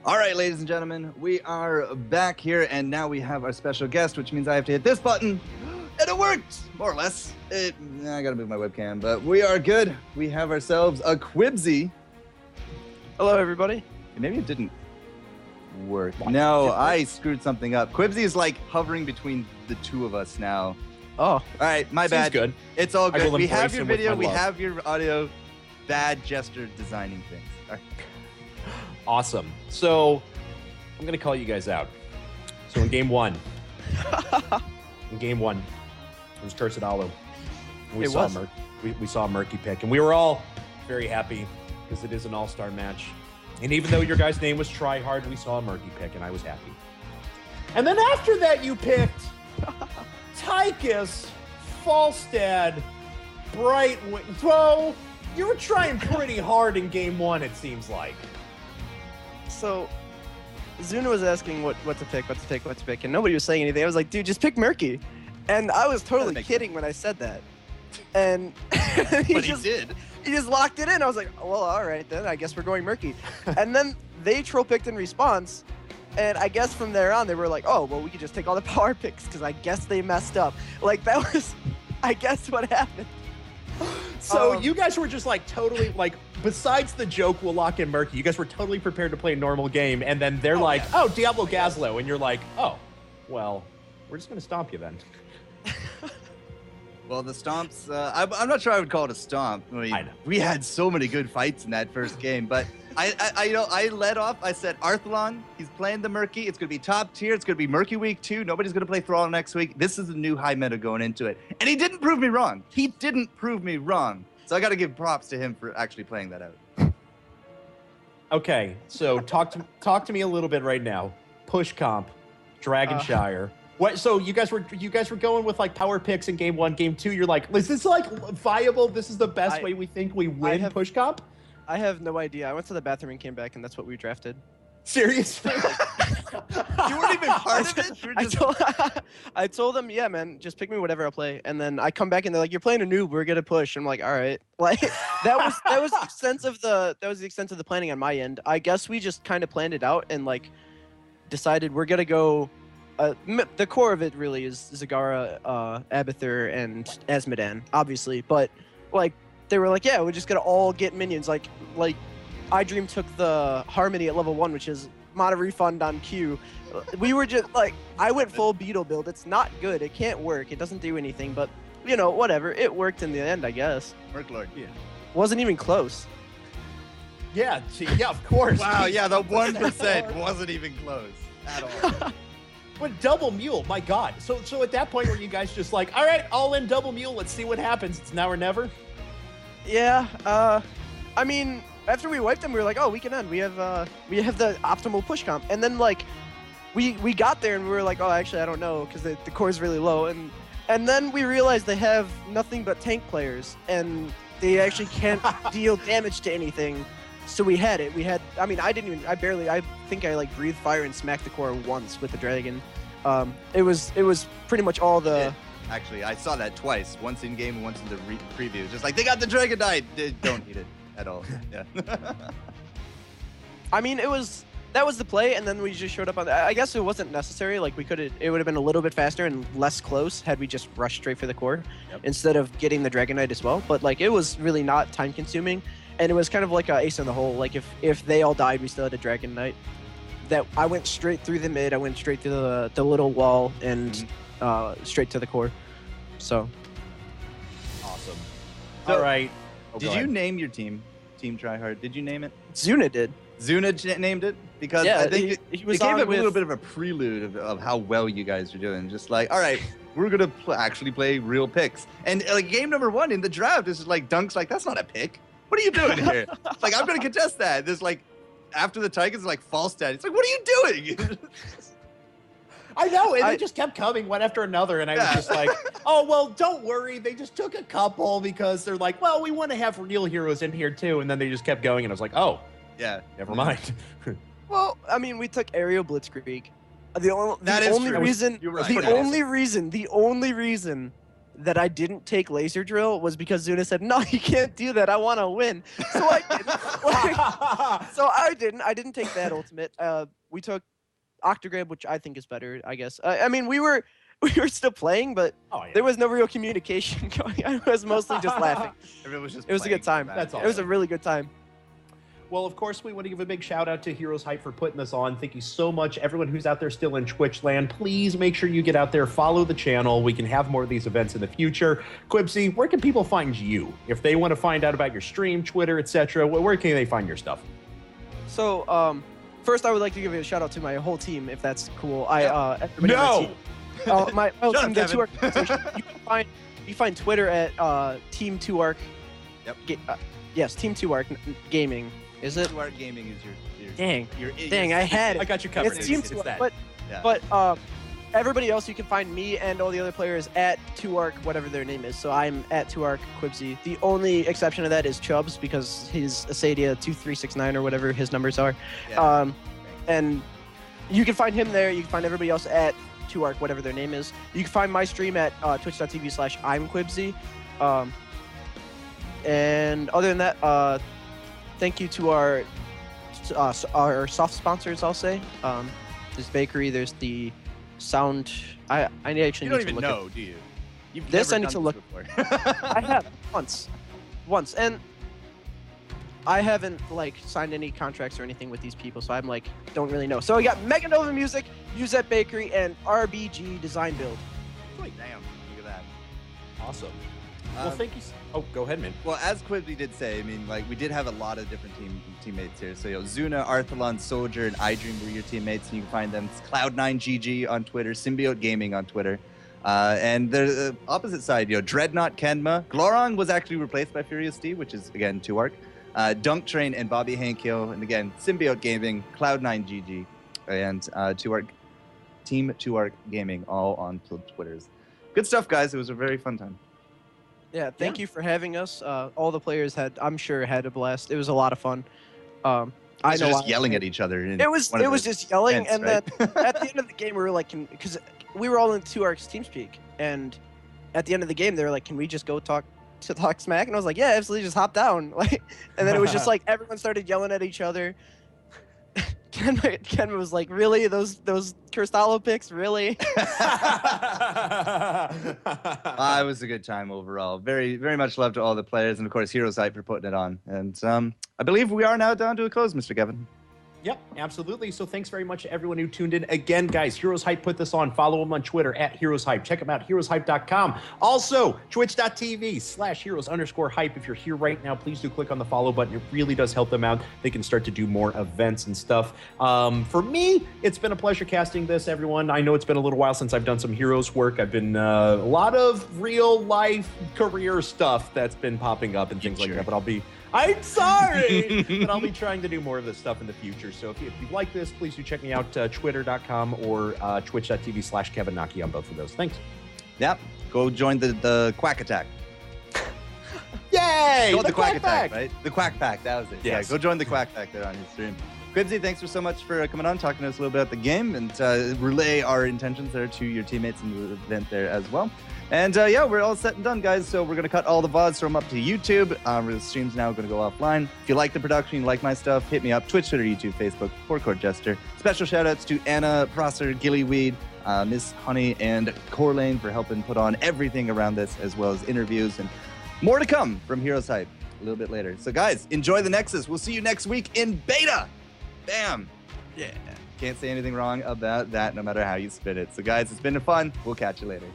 All right, ladies and gentlemen, we are back here, and now we have our special guest, which means I have to hit this button, and it worked, more or less. I gotta move my webcam, but we are good. We have ourselves a QuibsY. Hello, everybody. Maybe it didn't work. No, I screwed something up. QuibsY is like hovering between the two of us now. Oh. All right, my bad. Good. It's all good. We have your video, we love. have your audio. Bad gesture designing things. All right. Awesome. So I'm gonna call you guys out. So in game one, it was Cursed Hollow. We saw a murky pick, and we were all very happy because it is an all-star match. And even though your guy's name was Tryhard, we saw a murky pick, and I was happy. And then after that, you picked Tychus, Falstad, Brightwing. So you were trying pretty hard in game one, it seems like. So, Zuna was asking what to pick, and nobody was saying anything. I was like, dude, just pick Murky. And I was totally kidding when I said that. And he did. He just locked it in. I was like, well, all right, then I guess we're going Murky. And then they troll picked in response. And I guess from there on, they were like, oh, well, we could just take all the power picks because I guess they messed up. Like, that was, I guess, what happened. So you guys were just like totally like, besides the joke, we'll lock in Murky, you guys were totally prepared to play a normal game, and then they're oh, Diablo Gazlo, and you're like, oh, well, we're just gonna stomp you then. Well, the stomps, I'm not sure I would call it a stomp. I mean, we had so many good fights in that first game, but I led off. I said, Arthalon, he's playing the Murky. It's going to be top tier. It's going to be Murky week 2. Nobody's going to play Thrall next week. This is the new high meta going into it. And he didn't prove me wrong. So I got to give props to him for actually playing that out. Okay, so talk to me a little bit right now. Push comp, Dragonshire. What? So you guys were going with like power picks in game 1, game 2. You're like, is this like viable? This is the best way we think we win push comp? I have no idea. I went to the bathroom and came back, and that's what we drafted. Seriously? You weren't even part of it? I told them, yeah, man, just pick me whatever I'll play. And then I come back and they're like, you're playing a noob, we're gonna push. I'm like, all right. Like that was the extent of the planning on my end. I guess we just kind of planned it out and like decided we're gonna go. The core of it really is Zagara, Abathur, and Azmodan, obviously. But like they were like, yeah, we're just gonna all get minions. Like iDream took the Harmony at level 1, which is mana refund on Q. We were just like, I went full Beetle build. It's not good. It can't work. It doesn't do anything. But you know, whatever. It worked in the end, I guess. Merklord. Yeah. Wasn't even close. Yeah. Yeah. Of course. Wow. Yeah. The 1% wasn't even close at all. But double mule, my God. So at that point, were you guys just like, all right, all in double mule. Let's see what happens. It's now or never. Yeah. I mean, after we wiped them, we were like, oh, we can end. We have the optimal push comp. And then like, we got there and we were like, oh, actually, I don't know because the core is really low. And then we realized they have nothing but tank players and they actually can't deal damage to anything. So we had it. I mean, I think I like breathed fire and smacked the core once with the dragon. It was pretty much all the. Yeah. Actually, I saw that twice. Once in game and once in the preview. Just like, they got the dragon died. Don't hit it at all. Yeah. I mean, that was the play, and then we just showed up on. I guess it wasn't necessary. Like it would have been a little bit faster and less close had we just rushed straight for the core instead of getting the Dragon Knight as well. But like, it was really not time consuming, and it was kind of like a ace in the hole. Like if they all died, we still had a Dragon Knight. That I went straight through the mid. I went straight through the little wall and straight to the core. So awesome. So, all right. Did you name your team Tryhard? Did you name it? Zuna did. Zuna named it? Because yeah, I think he was it gave it a with... little bit of a prelude of how well you guys are doing. Just like, all right, we're going to actually play real picks. And like game number 1 in the draft is like Dunk's like, that's not a pick. What are you doing here? Like, I'm going to contest that. There's like, after the Tigers, like Falstad. It's like, what are you doing? I know, and they just kept coming one after another, and I was just like, oh, well, don't worry. They just took a couple because they're like, well, we want to have real heroes in here too, and then they just kept going, and I was like, oh, yeah, never mind. Well, I mean, we took Aerial Blitzkrieg. The only reason that I didn't take laser drill was because Zuna said, "No, you can't do that. I want to win." So I didn't. So I didn't take that ultimate. We took Octograb, which I think is better, I guess. I mean, we were still playing, but there was no real communication going on. I was mostly just laughing. Everyone was just it was a good time. That's awesome. It was a really good time. Well, of course, we want to give a big shout out to Heroes Hype for putting this on. Thank you so much. Everyone who's out there still in Twitch land, please make sure you get out there, follow the channel. We can have more of these events in the future. QuibsY, where can people find you? If they want to find out about your stream, Twitter, etc., where can they find your stuff? So, first, I would like to give a shout out to my whole team, if that's cool. No! My whole team, the 2ARC organization. You find Twitter at Team 2ARC. Yep. Yes, Team 2ARC Gaming. Is it? 2ARC Gaming is your Dang, I had it. I got you covered. It's Team 2ARC, but everybody else, you can find me and all the other players at 2ARC, whatever their name is. So I'm at 2ARC QuibsY. The only exception to that is Chubbs, because his Asadia 2369 or whatever his numbers are. Yeah. And you can find him there. You can find everybody else at 2ARC, whatever their name is. You can find my stream at twitch.tv/I'mQuibsY. And other than that, thank you to our soft sponsors, I'll say. There's Bakery, there's the sound. I actually You don't need to even look know, do you? You've This never I need done to this look- before. I have once, and I haven't like signed any contracts or anything with these people, so I'm like don't really know. So I got Mega Nova Music, Uzet Bakery, and RBG Design Build. Damn, look at that. Awesome. Well, thank you. Oh, go ahead, man. Well, as QuibsY did say, I mean, like, we did have a lot of different teammates here. So, Zuna, Arthalon, Soldier, and iDream were your teammates, and you can find them. It's Cloud9GG on Twitter, Symbiote Gaming on Twitter. And the opposite side, Dreadnought Kenma. Glorong was actually replaced by Furious Steve, which is, again, 2ARC. Dunk Train and Bobby Hankhill, and again, Symbiote Gaming, Cloud9GG, and 2ARC, Team 2ARC Gaming, all on Twitters. Good stuff, guys. It was a very fun time. Yeah, thank you for having us. All the players I'm sure had a blast. It was a lot of fun. I know just yelling at each other. It was just yelling, events, and right? then at the end of the game, we were like, because we were all in 2ARC's TeamSpeak, and at the end of the game, they were like, "Can we just go talk smack?" And I was like, "Yeah, absolutely, just hop down." Like, and then it was just like everyone started yelling at each other. Ken was like, "Really? Those Cristallo picks? Really?" It was a good time overall. Very, very much love to all the players, and of course, Heroes Hype for putting it on. And I believe we are now down to a close, Mr. Kevin. Yep, absolutely. So thanks very much to everyone who tuned in. Again, guys, Heroes Hype put this on. Follow them on Twitter at Heroes Hype. Check them out, heroeshype.com. Also, twitch.tv/heroes_hype. If you're here right now, please do click on the follow button. It really does help them out. They can start to do more events and stuff. For me, it's been a pleasure casting this, everyone. I know it's been a little while since I've done some Heroes work. I've been a lot of real life career stuff that's been popping up and things like that, but I'm sorry, but I'll be trying to do more of this stuff in the future. So if you like this, please do check me out, twitter.com or twitch.tv/KevinNaki on both of those. Thanks. Yep. Go join the Quack Attack. Yay! The Quack Attack, right? The Quack Pack, that was it. Yes. Yeah, go join the Quack Pack there on your stream. QuibsY, thanks for so much for coming on, talking to us a little bit about the game, and relay our intentions there to your teammates in the event there as well. And yeah, we're all set and done, guys. So we're going to cut all the VODs, throw them up to YouTube. The stream's now going to go offline. If you like the production, you like my stuff, hit me up. Twitch, Twitter, YouTube, Facebook, Court Jester. Special shout-outs to Anna, Prosser, Gillyweed, Miss Honey, and Corlane for helping put on everything around this, as well as interviews and more to come from Heroes Hype a little bit later. So, guys, enjoy the Nexus. We'll see you next week in beta. Bam. Yeah. Can't say anything wrong about that, no matter how you spin it. So, guys, it's been fun. We'll catch you later.